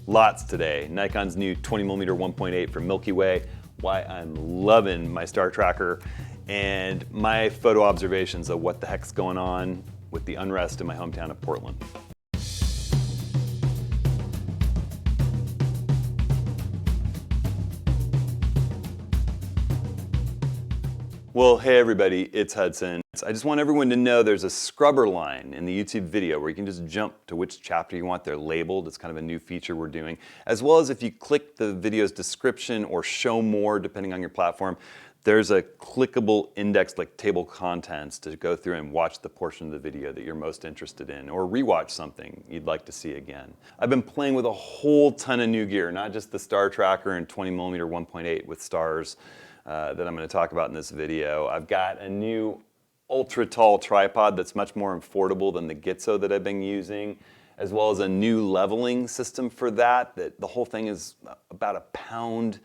Lots today. Nikon's new 20mm 1.8 for Milky Way, why I'm loving my star tracker, and my photo observations of what the heck's going on with the unrest in my hometown of Portland. Well, hey everybody, it's Hudson. I just want everyone to know there's a scrubber line in the YouTube video where you can just jump to which chapter you want. They're labeled. It's kind of a new feature we're doing. As well as if you click the video's description or show more, depending on your platform, there's a clickable index like table contents to go through and watch the portion of the video that you're most interested in, or rewatch something you'd like to see again. I've been playing with a whole ton of new gear, not just the star tracker and 20mm 1.8 with stars that I'm going to talk about in this video. I've got a new ultra tall tripod that's much more affordable than the Gitzo that I've been using, as well as a new leveling system for that. The whole thing is about a pound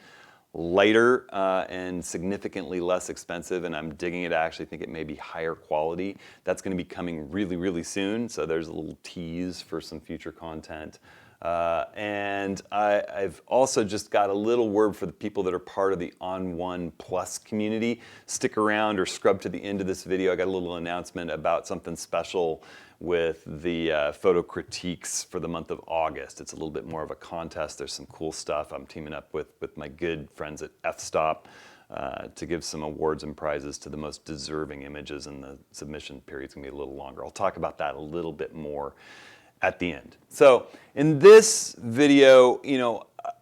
lighter and significantly less expensive, and I'm digging it. I actually think it may be higher quality. That's going to be coming really, really soon, so there's a little tease for some future content. And I've also just got a little word for the people that are part of the ON1 Plus community. Stick around or scrub to the end of this video. I got a little announcement about something special with the photo critiques for the month of August. It's a little bit more of a contest. There's some cool stuff. I'm teaming up with my good friends at F-Stop to give some awards and prizes to the most deserving images, and the submission period's gonna be a little longer. I'll talk about that a little bit more at the end. So in this video,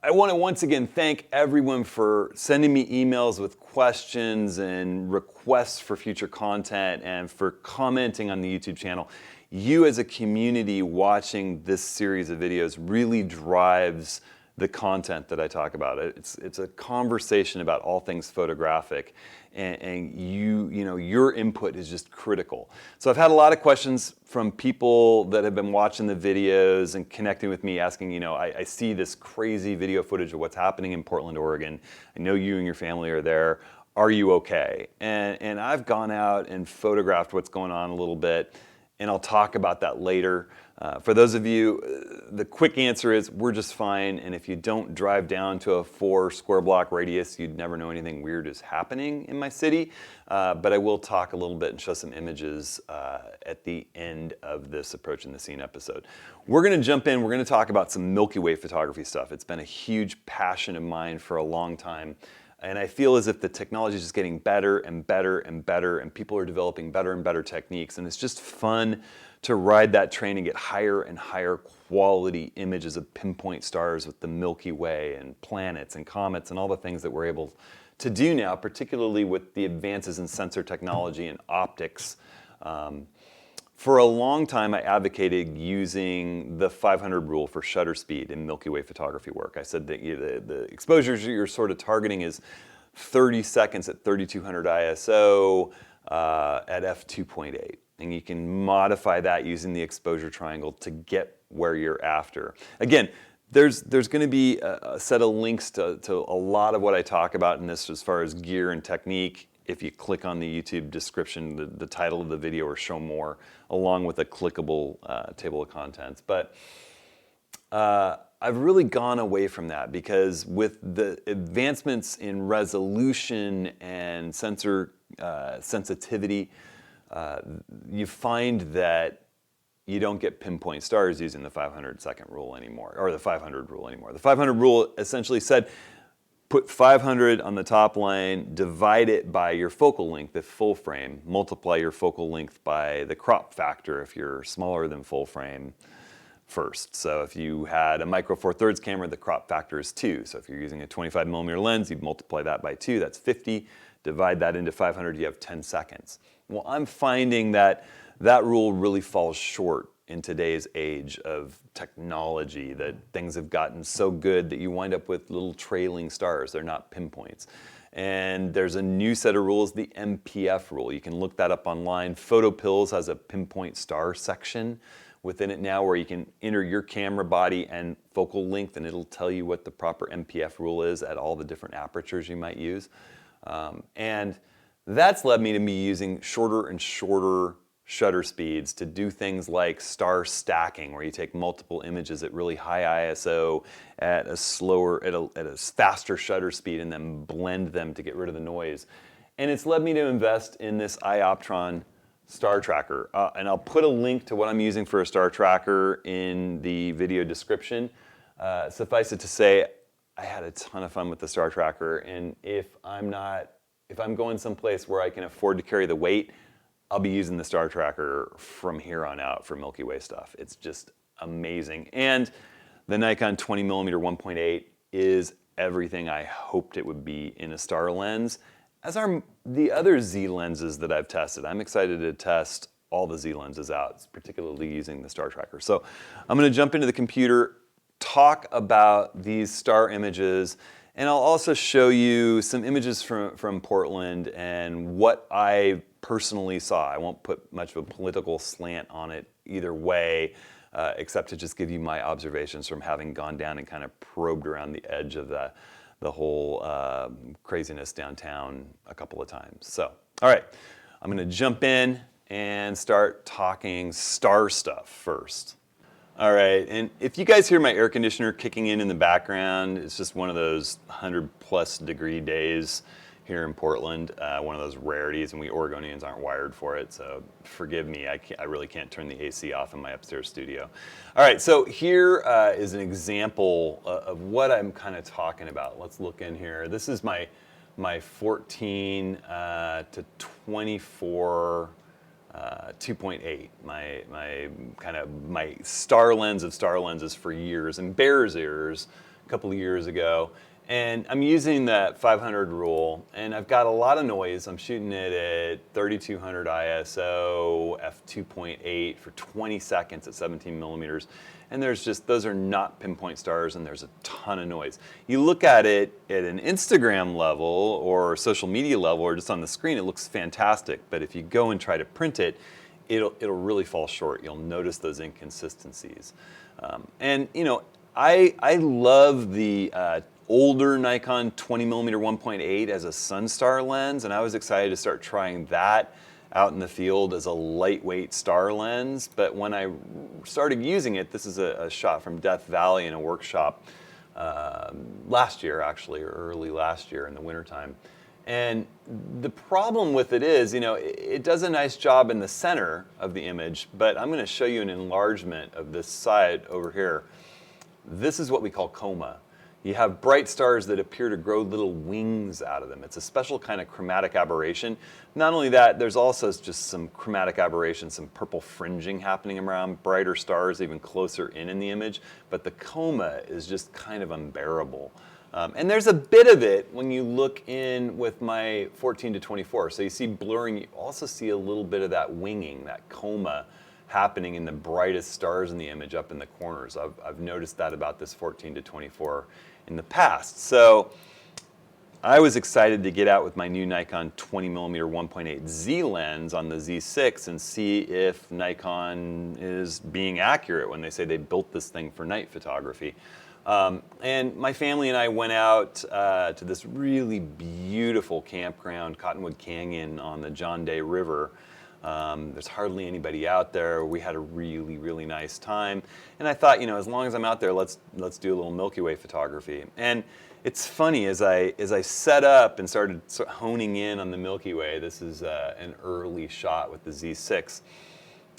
I want to once again thank everyone for sending me emails with questions and requests for future content, and for commenting on the YouTube channel. You as a community watching this series of videos really drives the content that I talk about. It's a conversation about all things photographic, and your input is just critical. So I've had a lot of questions from people that have been watching the videos and connecting with me, asking, I see this crazy video footage of what's happening in Portland, Oregon. I know you and your family are there. Are you okay? And I've gone out and photographed what's going on a little bit, and I'll talk about that later. For those of you, the quick answer is we're just fine, and if you don't drive down to a 4 square block radius, you'd never know anything weird is happening in my city. But I will talk a little bit and show some images at the end of this Approaching the Scene episode. We're going to jump in. We're going to talk about some Milky Way photography stuff. It's been a huge passion of mine for a long time. And I feel as if the technology is just getting better and better and better, and people are developing better and better techniques. And it's just fun to ride that train and get higher and higher quality images of pinpoint stars with the Milky Way and planets and comets and all the things that we're able to do now, particularly with the advances in sensor technology and optics. For a long time, I advocated using the 500 rule for shutter speed in Milky Way photography work. I said that the exposures you're sort of targeting is 30 seconds at 3200 ISO at f2.8. And you can modify that using the exposure triangle to get where you're after. Again, there's going to be a set of links to a lot of what I talk about in this as far as gear and technique. If you click on the YouTube description, the title of the video, or show more, along with a clickable table of contents. But I've really gone away from that, because with the advancements in resolution and sensor sensitivity, you find that you don't get pinpoint stars using the 500-second rule anymore, or the 500 rule anymore. The 500 rule essentially said, put 500 on the top line, divide it by your focal length if full frame, multiply your focal length by the crop factor if you're smaller than full frame first. So if you had a micro four thirds camera, the crop factor is 2. So if you're using a 25mm lens, you'd multiply that by 2, that's 50. Divide that into 500, you have 10 seconds. Well, I'm finding that that rule really falls short in today's age of technology, that things have gotten so good that you wind up with little trailing stars. They're not pinpoints. And there's a new set of rules, the MPF rule. You can look that up online. PhotoPills has a pinpoint star section within it now, where you can enter your camera body and focal length, and it'll tell you what the proper MPF rule is at all the different apertures you might use. And that's led me to be using shorter and shorter shutter speeds to do things like star stacking, where you take multiple images at really high ISO at a faster shutter speed and then blend them to get rid of the noise. And it's led me to invest in this Ioptron star tracker. And I'll put a link to what I'm using for a star tracker in the video description. Suffice it to say, I had a ton of fun with the star tracker, and if I'm going someplace where I can afford to carry the weight, I'll be using the star tracker from here on out for Milky Way stuff. It's just amazing. And the Nikon 20mm 1.8 is everything I hoped it would be in a star lens, as are the other Z lenses that I've tested. I'm excited to test all the Z lenses out, particularly using the star tracker. So I'm going to jump into the computer, talk about these star images, and I'll also show you some images from Portland and what I personally saw. I won't put much of a political slant on it either way, except to just give you my observations from having gone down and kind of probed around the edge of the whole craziness downtown a couple of times. So, all right, I'm going to jump in and start talking star stuff first. All right, and if you guys hear my air conditioner kicking in the background, it's just one of those 100+ degree days here in Portland, one of those rarities, and we Oregonians aren't wired for it, so forgive me, I really can't turn the AC off in my upstairs studio. All right, so here is an example of what I'm kind of talking about. Let's look in here. This is my 14 to 24 2.8, my star lens of star lenses for years, and Bear's Ears a couple of years ago. And I'm using that 500 rule, and I've got a lot of noise. I'm shooting it at 3200 ISO, f2.8 for 20 seconds at 17 millimeters. And those are not pinpoint stars, and there's a ton of noise. You look at it at an Instagram level or social media level or just on the screen, it looks fantastic. But if you go and try to print it, it'll really fall short. You'll notice those inconsistencies. And you know, I love the older Nikon 20mm 1.8 as a Sunstar lens, and I was excited to start trying that out in the field as a lightweight star lens. But when I started using it, this is a shot from Death Valley in a workshop last year, actually, or early last year in the wintertime. And the problem with it is, you know, it does a nice job in the center of the image, but I'm going to show you an enlargement of this side over here. This is what we call coma. You have bright stars that appear to grow little wings out of them. It's a special kind of chromatic aberration. Not only that, there's also just some chromatic aberration, some purple fringing happening around brighter stars even closer in the image, but the coma is just kind of unbearable. And there's a bit of it when you look in with my 14 to 24. So you see blurring, you also see a little bit of that winging, that coma happening in the brightest stars in the image up in the corners. I've noticed that about this 14 to 24 in the past. So I was excited to get out with my new Nikon 20mm 1.8 Z lens on the Z6 and see if Nikon is being accurate when they say they built this thing for night photography. And my family and I went out to this really beautiful campground, Cottonwood Canyon on the John Day River. There's hardly anybody out there. We had a really, really nice time. And I thought, you know, as long as I'm out there, let's do a little Milky Way photography. And it's funny, as I set up and started honing in on the Milky Way, this is an early shot with the Z6,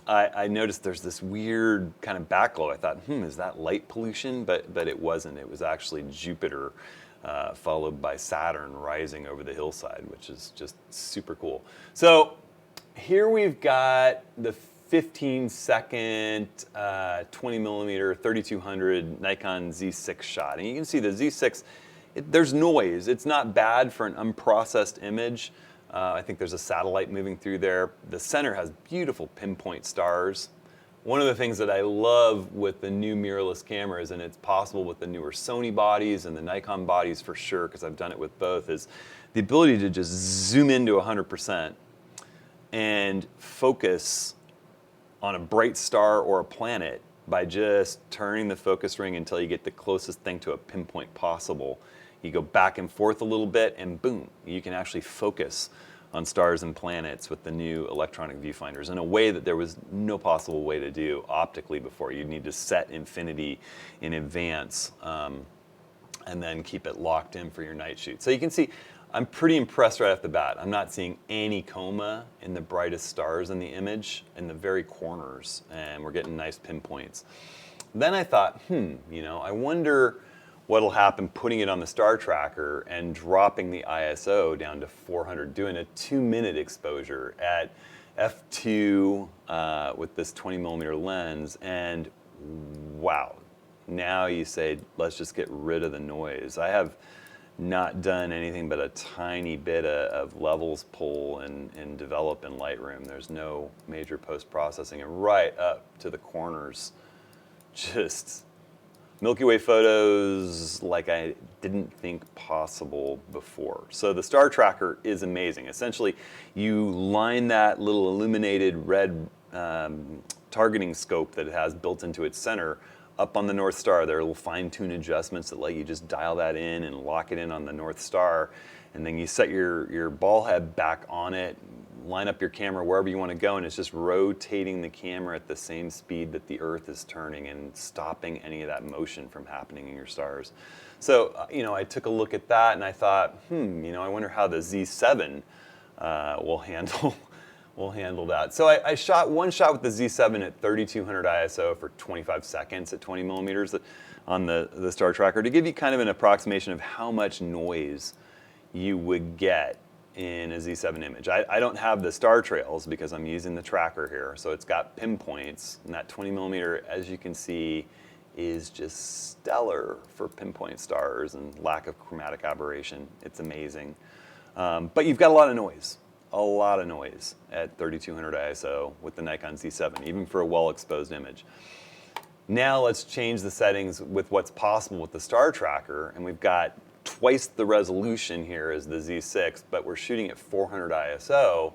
I noticed there's this weird kind of backglow. I thought, is that light pollution? But it wasn't. It was actually Jupiter followed by Saturn rising over the hillside, which is just super cool. So here we've got the 15-second 20mm 3200 Nikon Z6 shot. And you can see the Z6, there's noise. It's not bad for an unprocessed image. I think there's a satellite moving through there. The center has beautiful pinpoint stars. One of the things that I love with the new mirrorless cameras, and it's possible with the newer Sony bodies and the Nikon bodies for sure, because I've done it with both, is the ability to just zoom into 100% and focus on a bright star or a planet by just turning the focus ring until you get the closest thing to a pinpoint possible. You go back and forth a little bit and boom, you can actually focus on stars and planets with the new electronic viewfinders in a way that there was no possible way to do optically before. You'd need to set infinity in advance and then keep it locked in for your night shoot. So you can see I'm pretty impressed right off the bat. I'm not seeing any coma in the brightest stars in the image in the very corners, and we're getting nice pinpoints. Then I thought, I wonder what'll happen putting it on the star tracker and dropping the ISO down to 400, doing a 2-minute exposure at f2 with this 20mm lens, and wow, now you say, let's just get rid of the noise. I have not done anything but a tiny bit of levels pull and develop in Lightroom. There's no major post-processing, and right up to the corners, just Milky Way photos like I didn't think possible before. So the star tracker is amazing. Essentially, you line that little illuminated red targeting scope that it has built into its center up on the North Star. There are little fine-tune adjustments that let you just dial that in and lock it in on the North Star. And then you set your ball head back on it, line up your camera wherever you want to go, and it's just rotating the camera at the same speed that the Earth is turning and stopping any of that motion from happening in your stars. So, I took a look at that and I thought, I wonder how the Z7 will handle that. So I shot one shot with the Z7 at 3200 ISO for 25 seconds at 20mm on the star tracker to give you kind of an approximation of how much noise you would get in a Z7 image. I don't have the star trails because I'm using the tracker here, so it's got pinpoints, and that 20mm, as you can see, is just stellar for pinpoint stars and lack of chromatic aberration. It's amazing. But you've got a lot of noise at 3200 ISO with the Nikon Z7, even for a well-exposed image. Now let's change the settings with what's possible with the star tracker, and we've got twice the resolution here as the Z6, but we're shooting at 400 ISO,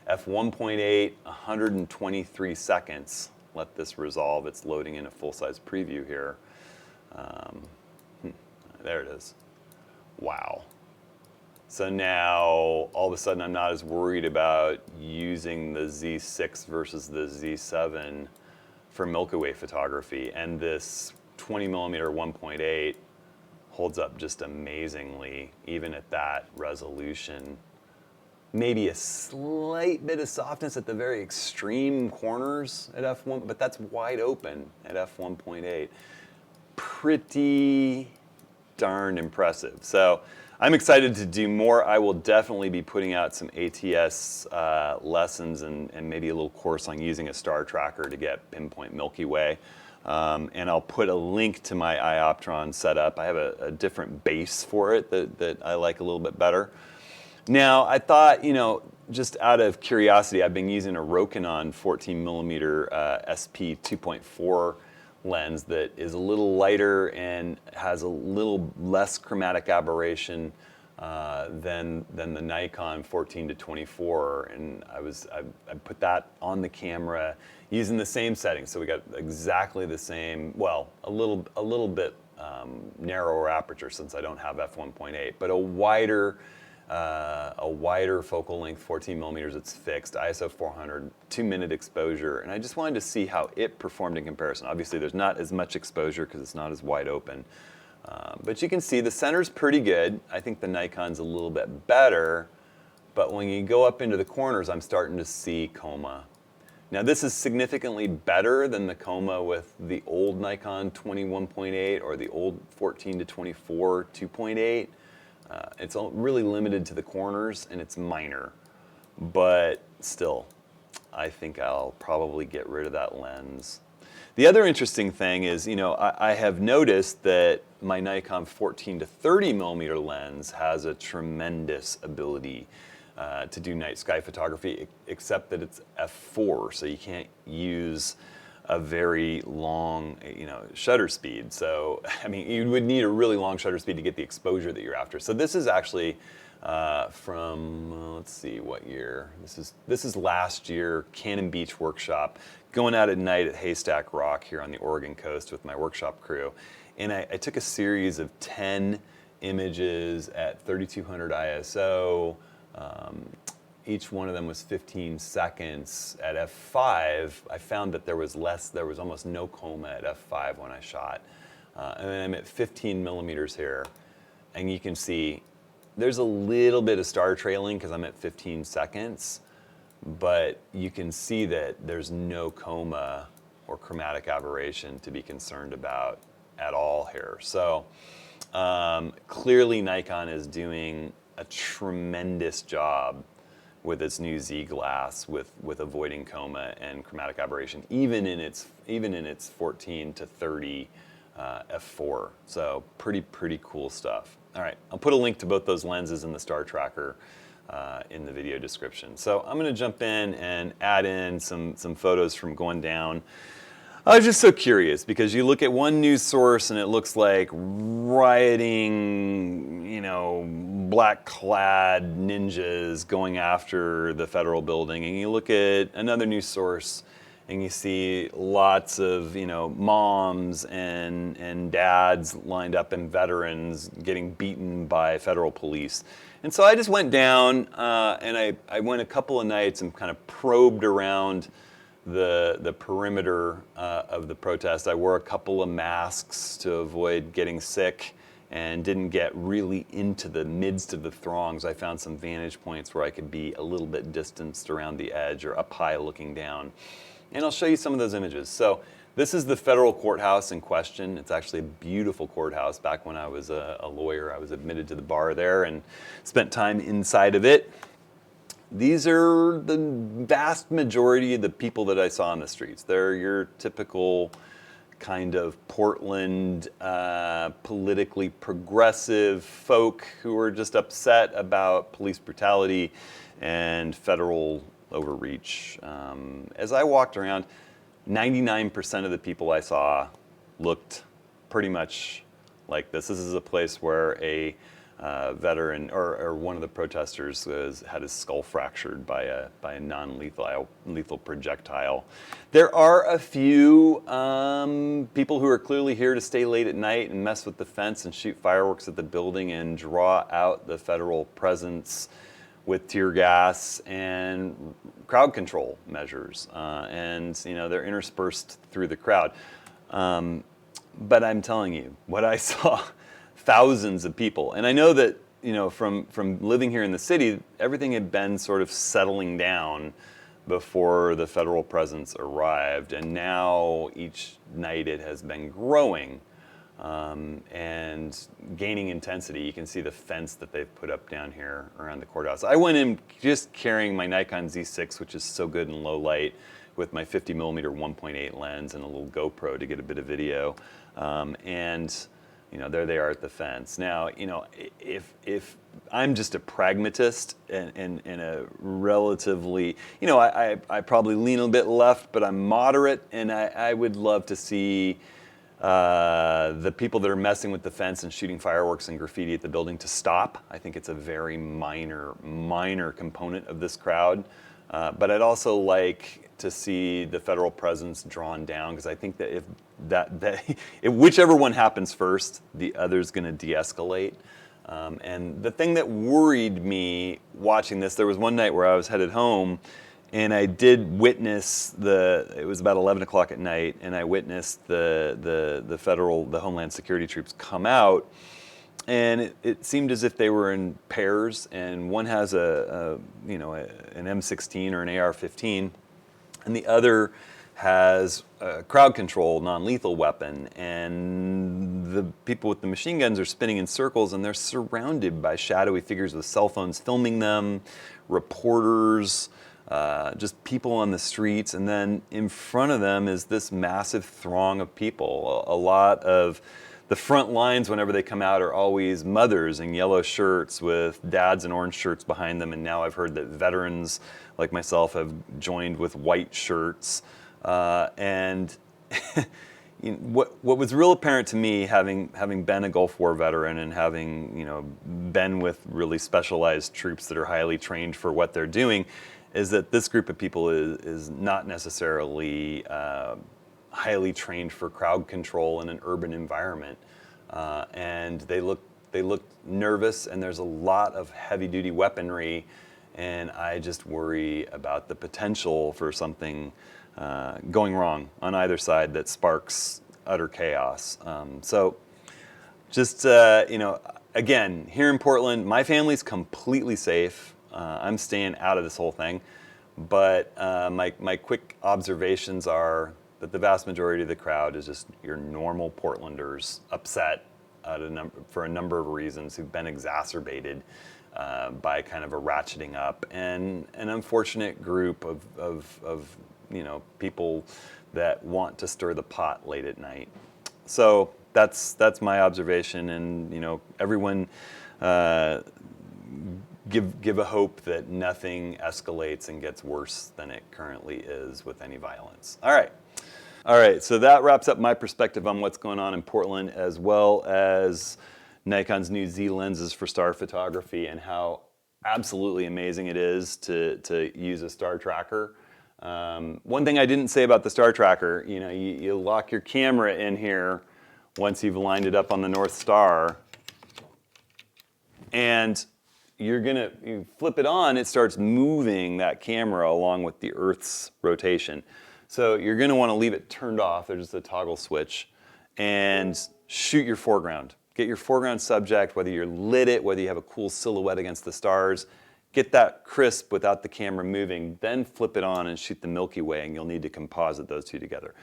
f1.8, 123 seconds. Let this resolve. It's loading in a full-size preview here. There it is. Wow. So now, all of a sudden, I'm not as worried about using the Z6 versus the Z7 for Milky Way photography, and this 20mm 1.8 holds up just amazingly, even at that resolution. Maybe a slight bit of softness at the very extreme corners at f1, but that's wide open at f1.8. Pretty darn impressive. So I'm excited to do more. I will definitely be putting out some ATS lessons and maybe a little course on using a star tracker to get pinpoint Milky Way. And I'll put a link to my iOptron setup. I have a different base for it that I like a little bit better. Now, I thought, just out of curiosity, I've been using a Rokinon 14mm SP 2.4 lens that is a little lighter and has a little less chromatic aberration than the Nikon 14-24, and I put that on the camera using the same settings. So we got exactly the same, well, a little bit narrower aperture since I don't have f1.8, but a wider focal length, 14mm. It's fixed, ISO 400, 2-minute exposure, and I just wanted to see how it performed in comparison. Obviously, there's not as much exposure because it's not as wide open. But you can see the center's pretty good. I think the Nikon's a little bit better, but when you go up into the corners, I'm starting to see coma. Now this is significantly better than the coma with the old Nikon 21.8 or the old 14-24 2.8. It's really limited to the corners and it's minor, but still, I think I'll probably get rid of that lens. The other interesting thing is, I have noticed that my Nikon 14-30mm lens has a tremendous ability to do night sky photography, except that it's f4, so you can't use a very long, shutter speed. So, you would need a really long shutter speed to get the exposure that you're after. So this is actually from, let's see, what year? This is last year, Cannon Beach workshop, going out at night at Haystack Rock here on the Oregon coast with my workshop crew. And I took a series of 10 images at 3200 ISO, each one of them was 15 seconds. At f5, I found that there was almost no coma at f5 when I shot. And then I'm at 15 millimeters here, and you can see there's a little bit of star trailing because I'm at 15 seconds, but you can see that there's no coma or chromatic aberration to be concerned about at all here. So clearly Nikon is doing a tremendous job with its new Z glass with avoiding coma and chromatic aberration, even in its 14 to 30 f4. So pretty cool stuff. All right, I'll put a link to both those lenses in the star tracker in the video description. So I'm going to jump in and add in some photos from going down. I was just so curious because you look at one news source and it looks like rioting, you know, black-clad ninjas going after the federal building, and you look at another news source and you see lots of, you know, moms and dads lined up and veterans getting beaten by federal police. And so I just went down and I went a couple of nights and kind of probed around the perimeter of the protest. I wore a couple of masks to avoid getting sick and didn't get really into the midst of the throngs. I found some vantage points where I could be a little bit distanced around the edge or up high looking down. And I'll show you some of those images. So this is the federal courthouse in question. It's actually a beautiful courthouse. Back when I was a lawyer, I was admitted to the bar there and spent time inside of it. These are the vast majority of the people that I saw on the streets. They're your typical kind of Portland, politically progressive folk who are just upset about police brutality and federal overreach. As I walked around, 99% of the people I saw looked pretty much like this. This is a place where a veteran or one of the protesters had his skull fractured by a non-lethal projectile. There are a few people who are clearly here to stay late at night and mess with the fence and shoot fireworks at the building and draw out the federal presence with tear gas and crowd control measures, and you know they're interspersed through the crowd. But I'm telling you, what I saw. Thousands of people. And I know that, you know, from living here in the city, everything had been sort of settling down before the federal presence arrived. And now each night it has been growing and gaining intensity. You can see the fence that they've put up down here around the courthouse. I went in just carrying my Nikon Z6, which is so good in low light, with my 50mm 1.8 lens and a little GoPro to get a bit of video. And you know, there they are at the fence. Now, you know, if I'm just a pragmatist and a relatively, you know, I probably lean a bit left, but I'm moderate, and I would love to see the people that are messing with the fence and shooting fireworks and graffiti at the building to stop. I think it's a very minor component of this crowd. But I'd also like to see the federal presence drawn down, because I think that if whichever one happens first, the other's going to de-escalate. And the thing that worried me watching this, there was one night where I was headed home, and I did witness it was about 11 o'clock at night, and I witnessed the Homeland Security troops come out. And it seemed as if they were in pairs, and one has an M16 or an AR-15, and the other has a crowd control non-lethal weapon. And the people with the machine guns are spinning in circles, and they're surrounded by shadowy figures with cell phones filming them, reporters, just people on the streets. And then in front of them is this massive throng of people. A lot of the front lines, whenever they come out, are always mothers in yellow shirts with dads in orange shirts behind them. And now I've heard that veterans like myself have joined with white shirts. And you know, what was real apparent to me, having been a Gulf War veteran and having, you know, been with really specialized troops that are highly trained for what they're doing, is that this group of people is not necessarily highly trained for crowd control in an urban environment, and they look nervous, and there's a lot of heavy-duty weaponry, and I just worry about the potential for something going wrong on either side that sparks utter chaos. So just, again, here in Portland, my family's completely safe. I'm staying out of this whole thing. But my quick observations are that the vast majority of the crowd is just your normal Portlanders upset for a number of reasons who've been exacerbated by kind of a ratcheting up, and an unfortunate group of people that want to stir the pot late at night. So that's my observation, and everyone give a hope that nothing escalates and gets worse than it currently is with any violence. All right, so that wraps up my perspective on what's going on in Portland, as well as Nikon's new Z lenses for star photography and how absolutely amazing it is to use a star tracker. One thing I didn't say about the star tracker, you lock your camera in here once you've lined it up on the North Star, and you flip it on, it starts moving that camera along with the Earth's rotation. So you're gonna wanna leave it turned off, there's just a toggle switch, and shoot your foreground. Get your foreground subject, whether you're lit it, whether you have a cool silhouette against the stars, get that crisp without the camera moving, then flip it on and shoot the Milky Way, and you'll need to composite those two together.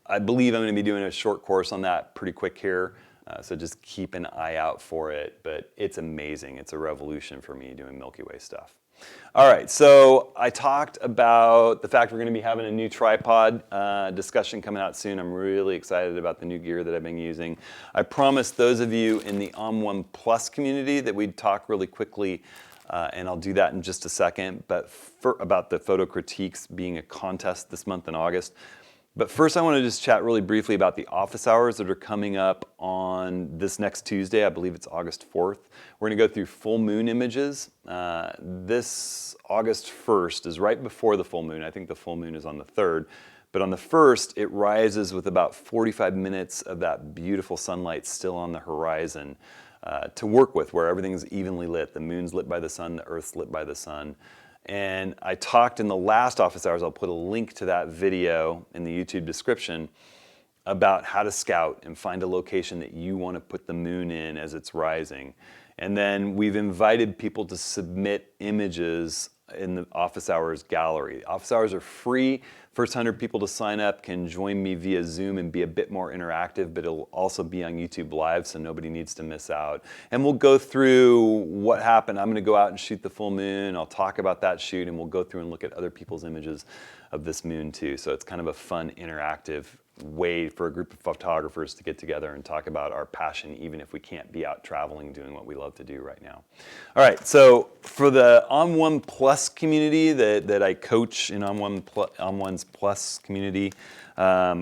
I believe I'm gonna be doing a short course on that pretty quick here. So just keep an eye out for it, but it's amazing. It's a revolution for me doing Milky Way stuff. All right, so I talked about the fact we're going to be having a new tripod discussion coming out soon. I'm really excited about the new gear that I've been using. I promised those of you in the ON1 Plus community that we'd talk really quickly, and I'll do that in just a second, but about the photo critiques being a contest this month in August. But first, I want to just chat really briefly about the office hours that are coming up on this next Tuesday. I believe it's August 4th. We're going to go through full moon images. This August 1st is right before the full moon. I think the full moon is on the 3rd. But on the 1st, it rises with about 45 minutes of that beautiful sunlight still on the horizon to work with, where everything's evenly lit. The moon's lit by the sun, the Earth's lit by the sun. And I talked in the last office hours, I'll put a link to that video in the YouTube description, about how to scout and find a location that you want to put the moon in as it's rising. And then we've invited people to submit images in the office hours gallery. Office hours are free. First 100 people to sign up can join me via Zoom and be a bit more interactive, but it'll also be on YouTube Live, so nobody needs to miss out. And we'll go through what happened. I'm going to go out and shoot the full moon. I'll talk about that shoot, and we'll go through and look at other people's images of this moon too. So it's kind of a fun, interactive way for a group of photographers to get together and talk about our passion, even if we can't be out traveling doing what we love to do right now. All right, so for the ON1 Plus community that I coach in ON1's Plus community,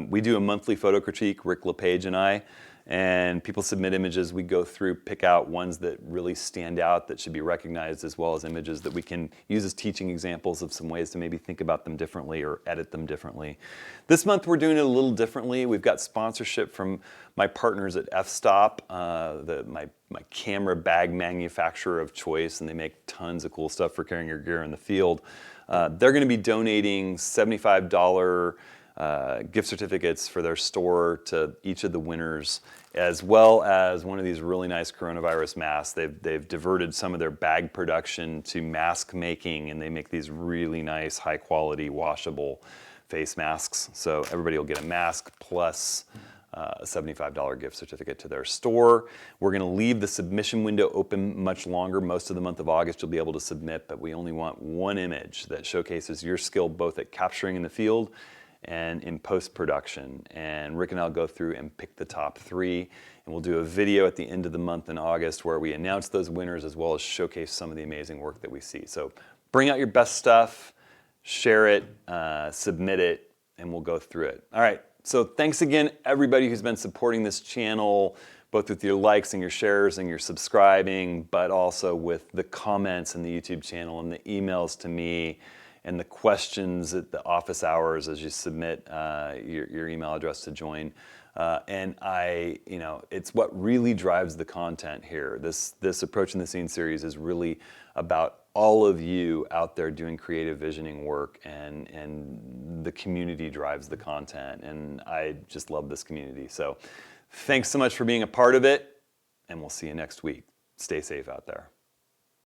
we do a monthly photo critique, Rick LePage and I, and people submit images. We go through, pick out ones that really stand out that should be recognized, as well as images that we can use as teaching examples of some ways to maybe think about them differently or edit them differently. This month we're doing it a little differently. We've got sponsorship from my partners at f-stop, my camera bag manufacturer of choice, and they make tons of cool stuff for carrying your gear in the field. They're going to be donating $75 gift certificates for their store to each of the winners, as well as one of these really nice coronavirus masks. They've diverted some of their bag production to mask making, and they make these really nice, high quality, washable face masks. So everybody will get a mask plus a $75 gift certificate to their store. We're going to leave the submission window open much longer. Most of the month of August you'll be able to submit, but we only want one image that showcases your skill both at capturing in the field and in post-production. And Rick and I'll go through and pick the top 3, and we'll do a video at the end of the month in August where we announce those winners, as well as showcase some of the amazing work that we see. So bring out your best stuff, share it, submit it, and we'll go through it. All right, so thanks again everybody who's been supporting this channel, both with your likes and your shares and your subscribing, but also with the comments in the YouTube channel and the emails to me, and the questions at the office hours as you submit your email address to join. And it's what really drives the content here. This Approaching the Scene series is really about all of you out there doing creative visioning work, and the community drives the content, and I just love this community. So thanks so much for being a part of it, and we'll see you next week. Stay safe out there.